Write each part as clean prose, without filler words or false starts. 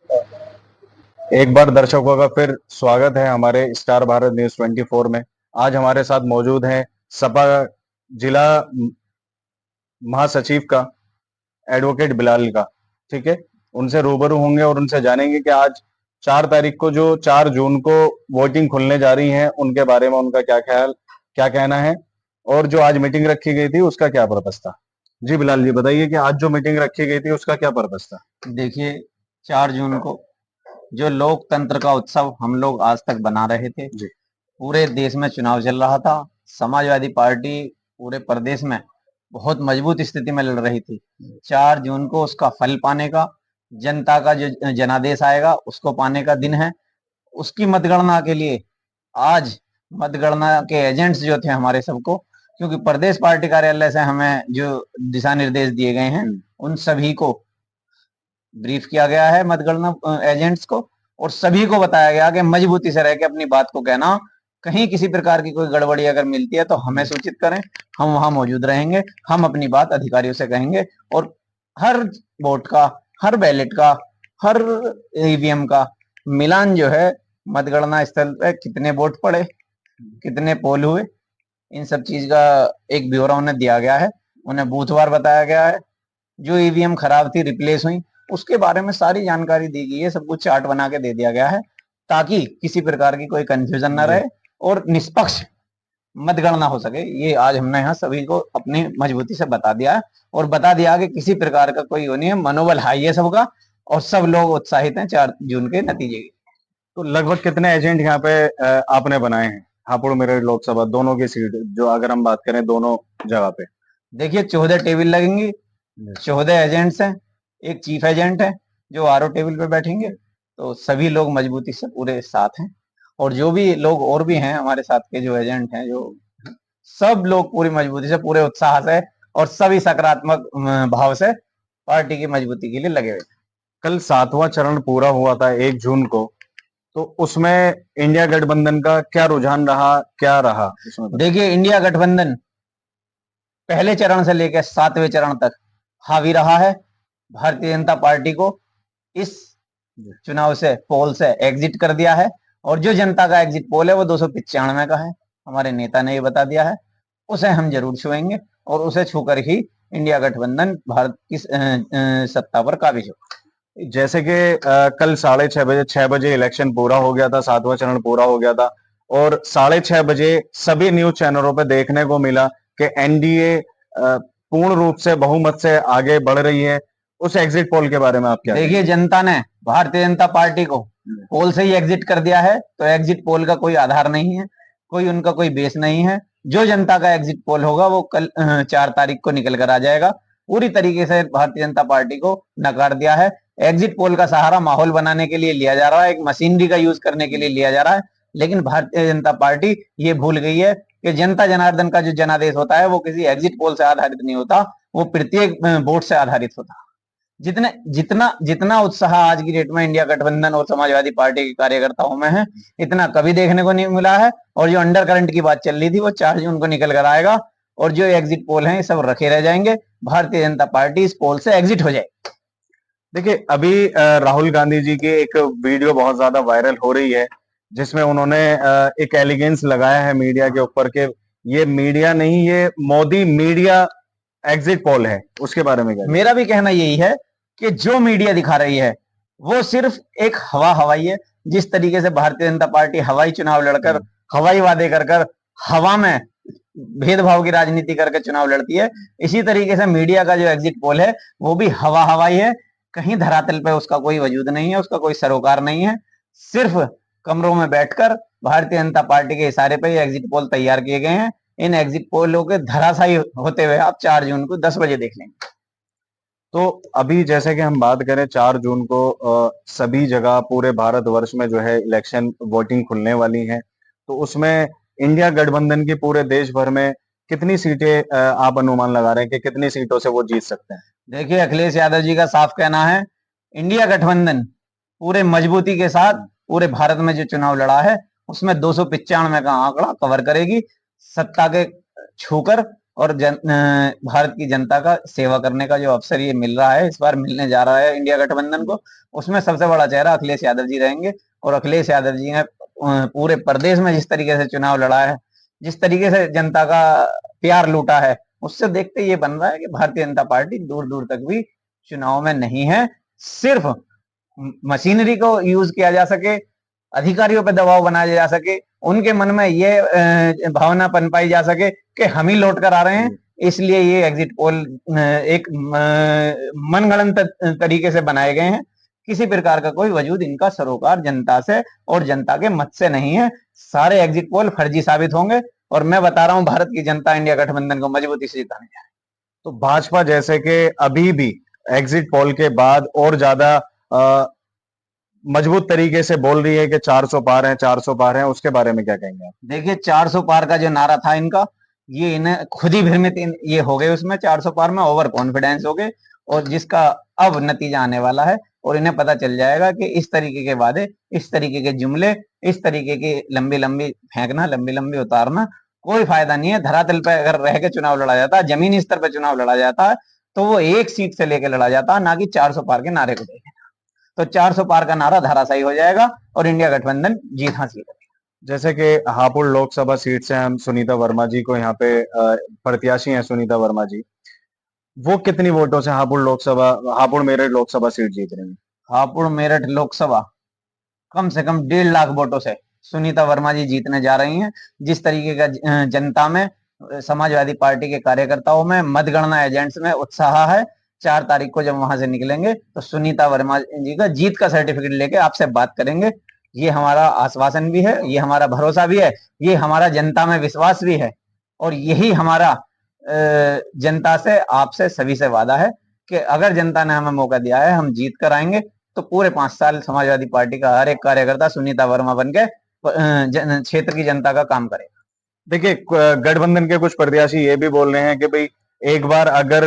एक बार दर्शकों का फिर स्वागत है हमारे स्टार भारत न्यूज 24 में। आज हमारे साथ मौजूद हैं सपा जिला महासचिव का एडवोकेट बिलाल का। ठीक है, उनसे रूबरू होंगे और उनसे जानेंगे कि आज 4 तारीख को जो 4 जून को वोटिंग खुलने जा रही है उनके बारे में उनका क्या ख्याल, क्या कहना है, और जो आज मीटिंग रखी गई थी उसका क्या पर्पस था। जी बिलाल जी, बताइए कि आज जो मीटिंग रखी गई थी उसका क्या पर्पस था। देखिए, 4 जून को जो लोकतंत्र का उत्सव हम लोग आज तक बना रहे थे, जी। पूरे देश में चुनाव चल रहा था। समाजवादी पार्टी पूरे प्रदेश में बहुत मजबूत स्थिति में लड़ रही थी। 4 जून को उसका फल पाने का, जनता का जो जनादेश आएगा उसको पाने का दिन है। उसकी मतगणना के लिए आज मतगणना के एजेंट्स जो थे हमारे सबको, क्योंकि प्रदेश पार्टी कार्यालय से हमें जो दिशा निर्देश दिए गए हैं उन सभी को ब्रीफ किया गया है, मतगणना एजेंट्स को, और सभी को बताया गया कि मजबूती से रह के अपनी बात को कहना। कहीं किसी प्रकार की कोई गड़बड़ी अगर मिलती है तो हमें सूचित करें, हम वहां मौजूद रहेंगे, हम अपनी बात अधिकारियों से कहेंगे। और हर वोट का, हर बैलेट का, हर ईवीएम का मिलान जो है, मतगणना स्थल पे कितने वोट पड़े, कितने पोल हुए, इन सब चीज का एक ब्यौरा उन्हें दिया गया है। उन्हें बूथवार बताया गया है। जो ईवीएम खराब थी, रिप्लेस हुई, उसके बारे में सारी जानकारी दी गई है। सब कुछ चार्ट बना के दे दिया गया है ताकि किसी प्रकार की कोई कंफ्यूजन ना रहे और निष्पक्ष मतगणना हो सके। ये आज हमने यहाँ सभी को अपनी मजबूती से बता दिया है, और बता दिया कि किसी प्रकार का कोई वो नहीं है। मनोबल हाई है सबका, और सब लोग उत्साहित हैं 4 जून के नतीजे की। तो लगभग कितने एजेंट यहाँ पे आपने बनाए हैं हापुड़ मेरठ लोकसभा दोनों की सीट, जो अगर हम बात करें दोनों जगह पे। देखिए, 14 टेबल लगेंगी, 14 एजेंट्स हैं, एक चीफ एजेंट है जो आरओ टेबल पे बैठेंगे। तो सभी लोग मजबूती से पूरे साथ हैं, और जो भी लोग और भी हैं हमारे साथ के जो एजेंट हैं, जो सब लोग पूरी मजबूती से, पूरे उत्साह से और सभी सकारात्मक भाव से पार्टी की मजबूती के लिए लगे हुए हैं। कल 7वां चरण पूरा हुआ था 1 जून को, तो उसमें इंडिया गठबंधन का क्या रुझान रहा, क्या रहा उसमें। देखिए, इंडिया गठबंधन पहले चरण से लेकर 7वें चरण तक हावी रहा है। भारतीय जनता पार्टी को इस चुनाव से, पोल से एग्जिट कर दिया है, और जो जनता का एग्जिट पोल है वो 295 का है। हमारे नेता ने ये बता दिया है, उसे हम जरूर छुएंगे, और उसे छूकर ही इंडिया गठबंधन भारत की सत्ता पर काबिज हो। जैसे कि कल 6:30 बजे 6 बजे इलेक्शन पूरा हो गया था, 7वां चरण पूरा हो गया था, और 6:30 बजे सभी न्यूज चैनलों पे देखने को मिला कि एनडीए पूर्ण रूप से बहुमत से आगे बढ़ रही है। उस एग्जिट पोल के बारे में आप क्या देखिए, जनता ने भारतीय जनता पार्टी को पोल से ही एग्जिट कर दिया है, तो एग्जिट पोल का कोई आधार नहीं है, कोई उनका कोई बेस नहीं है। जो जनता का एग्जिट पोल होगा वो कल 4 तारीख को निकल कर आ जाएगा। पूरी तरीके से भारतीय जनता पार्टी को नकार दिया है। एग्जिट पोल का सहारा माहौल बनाने के लिए लिया जा रहा है, एक मशीनरी का यूज करने के लिए लिया जा रहा है। लेकिन भारतीय जनता पार्टी ये भूल गई है कि जनता जनार्दन का जो जनादेश होता है वो किसी एग्जिट पोल से आधारित नहीं होता, वो प्रत्येक वोट से आधारित होता है। जितने जितना जितना उत्साह आज की डेट में इंडिया गठबंधन और समाजवादी पार्टी के कार्यकर्ताओं में है, इतना कभी देखने को नहीं मिला है। और जो अंडर करंट की बात चल रही थी वो 4 जून को निकल कर आएगा, और जो एग्जिट पोल हैं सब रखे रह जाएंगे। भारतीय जनता पार्टी इस पोल से एग्जिट हो जाए। देखिए, अभी राहुल गांधी जी की एक वीडियो बहुत ज्यादा वायरल हो रही है, जिसमें उन्होंने एक एलिगेंस लगाया है मीडिया के ऊपर के ये मीडिया नहीं, ये मोदी मीडिया एग्जिट पोल है। उसके बारे में क्या। मेरा भी कहना यही है कि जो मीडिया दिखा रही है वो सिर्फ एक हवा हवाई है। जिस तरीके से भारतीय जनता पार्टी हवाई चुनाव लड़कर, हवाई वादे कर कर, हवा में भेदभाव की राजनीति करके चुनाव लड़ती है, इसी तरीके से मीडिया का जो एग्जिट पोल है वो भी हवा हवाई है। कहीं धरातल पे उसका कोई वजूद नहीं है, उसका कोई सरोकार नहीं है। सिर्फ कमरों में बैठकर भारतीय जनता पार्टी के इशारे पर एग्जिट पोल तैयार किए गए हैं। इन एग्जिट पोलों के धराशायी होते हुए आप 4 जून को 10 बजे देख लेंगे। तो अभी जैसे कि हम बात करें 4 जून को सभी जगह पूरे भारतवर्ष में जो है इलेक्शन वोटिंग खुलने वाली है, तो उसमें इंडिया गठबंधन की पूरे देश भर में कितनी सीटें आप अनुमान लगा रहे हैं कि कितनी सीटों से वो जीत सकते हैं। देखिए, अखिलेश यादव जी का साफ कहना है, इंडिया गठबंधन पूरे मजबूती के साथ पूरे भारत में जो चुनाव लड़ा है उसमें 295 का आंकड़ा कवर करेगी। सत्ता के छूकर और भारत की जनता का सेवा करने का जो अवसर ये मिल रहा है, इस बार मिलने जा रहा है इंडिया गठबंधन को, उसमें सबसे बड़ा चेहरा अखिलेश यादव जी रहेंगे। और अखिलेश यादव जी ने पूरे प्रदेश में जिस तरीके से चुनाव लड़ा है, जिस तरीके से जनता का प्यार लूटा है, उससे देखते ये बन रहा है कि भारतीय जनता पार्टी दूर दूर तक भी चुनाव में नहीं है। सिर्फ मशीनरी को यूज किया जा सके, अधिकारियों पर दबाव बनाया जा सके, उनके मन में ये भावना पनपाई जा सके कि हम ही लौट कर आ रहे हैं, इसलिए ये एग्जिट पोल एक मनगढ़ंत तरीके से बनाए गए हैं। किसी प्रकार का कोई वजूद इनका सरोकार जनता से और जनता के मत से नहीं है। सारे एग्जिट पोल फर्जी साबित होंगे और मैं बता रहा हूं, भारत की जनता इंडिया गठबंधन को मजबूती से जिताने जा रही है। तो भाजपा जैसे कि अभी भी एग्जिट पोल के बाद और ज्यादा मजबूत तरीके से बोल रही है कि 400 पार है, 400 पार है, उसके बारे में क्या कहेंगे आप? देखिए, 400 पार का जो नारा था इनका, ये इन्हें खुद ही भ्रमित ये हो गए उसमें, 400 पार में ओवर कॉन्फिडेंस हो गए, और जिसका अब नतीजा आने वाला है और इन्हें पता चल जाएगा कि इस तरीके के वादे, इस तरीके के जुमले, इस तरीके की लंबी लंबी फेंकना, लंबी लंबी उतारना कोई फायदा नहीं है। धरातल पर अगर रह के चुनाव लड़ा जाता है, जमीनी स्तर पर चुनाव लड़ा जाता है, तो वो एक सीट से लेकर लड़ा जाता है, ना कि 400 पार के नारे को लेकर। तो 400 पार का नारा धराशायी हो जाएगा और इंडिया गठबंधन जीत हासिल करेगा। जैसे कि हापुड़ लोकसभा सीट से हम सुनीता वर्मा जी को यहाँ पे प्रत्याशी हैं, सुनीता वर्मा जी, वो कितनी वोटों से हापुड़ मेरठ लोकसभा सीट जीत रही है? हापुड़ मेरठ लोकसभा कम से कम 1.5 लाख वोटों से सुनीता वर्मा जी जीतने जा रही हैं। जिस तरीके का जनता में, समाजवादी पार्टी के कार्यकर्ताओं में, मतगणना एजेंट्स में उत्साह है, 4 तारीख को जब वहां से निकलेंगे तो सुनीता वर्मा जी का जीत का सर्टिफिकेट लेके आपसे बात करेंगे। ये हमारा आश्वासन भी है, ये हमारा भरोसा भी है, ये हमारा जनता में विश्वास भी है, और यही हमारा जनता से, आपसे, सभी से वादा है कि अगर जनता ने हमें मौका दिया है, हम जीत कर आएंगे। तो पूरे 5 साल समाजवादी पार्टी का हर एक कार्यकर्ता सुनीता वर्मा बन के क्षेत्र की जनता का काम करेगा। देखिए, गठबंधन के कुछ प्रत्याशी ये भी बोल रहे हैं कि भाई एक बार अगर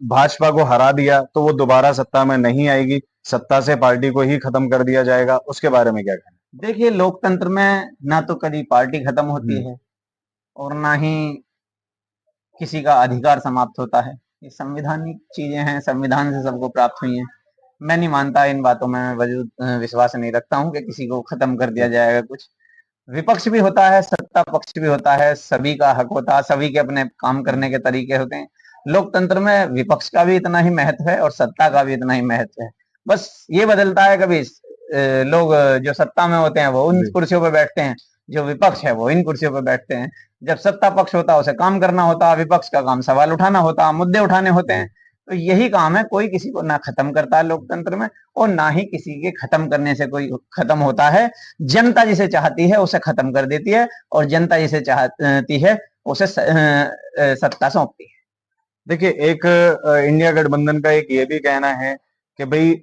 भाजपा को हरा दिया तो वो दोबारा सत्ता में नहीं आएगी, सत्ता से पार्टी को ही खत्म कर दिया जाएगा, उसके बारे में क्या कहना? देखिए, लोकतंत्र में ना तो कभी पार्टी खत्म होती है और ना ही किसी का अधिकार समाप्त होता है। ये संवैधानिक चीजें हैं, संविधान से सबको प्राप्त हुई हैं। मैं नहीं मानता इन बातों में, विश्वास नहीं रखता हूँ कि किसी को खत्म कर दिया जाएगा कुछ। विपक्ष भी होता है, सत्ता पक्ष भी होता है, सभी का हक होता है, सभी के अपने काम करने के तरीके होते हैं। लोकतंत्र में विपक्ष का भी इतना ही महत्व है और सत्ता का भी इतना ही महत्व है। बस ये बदलता है, कभी लोग जो सत्ता में होते हैं वो उन कुर्सियों पर बैठते हैं, जो विपक्ष है वो इन कुर्सियों पर बैठते हैं। जब सत्ता पक्ष होता है उसे काम करना होता है, विपक्ष का काम सवाल उठाना होता है, मुद्दे उठाने होते हैं। तो यही काम है, कोई किसी को ना खत्म करता है लोकतंत्र में, और ना ही किसी के खत्म करने से कोई खत्म होता है। जनता जिसे चाहती है उसे खत्म कर देती है, और जनता जिसे चाहती है उसे सत्ता सौंपती है। देखिए, एक इंडिया गठबंधन का एक ये भी कहना है कि भाई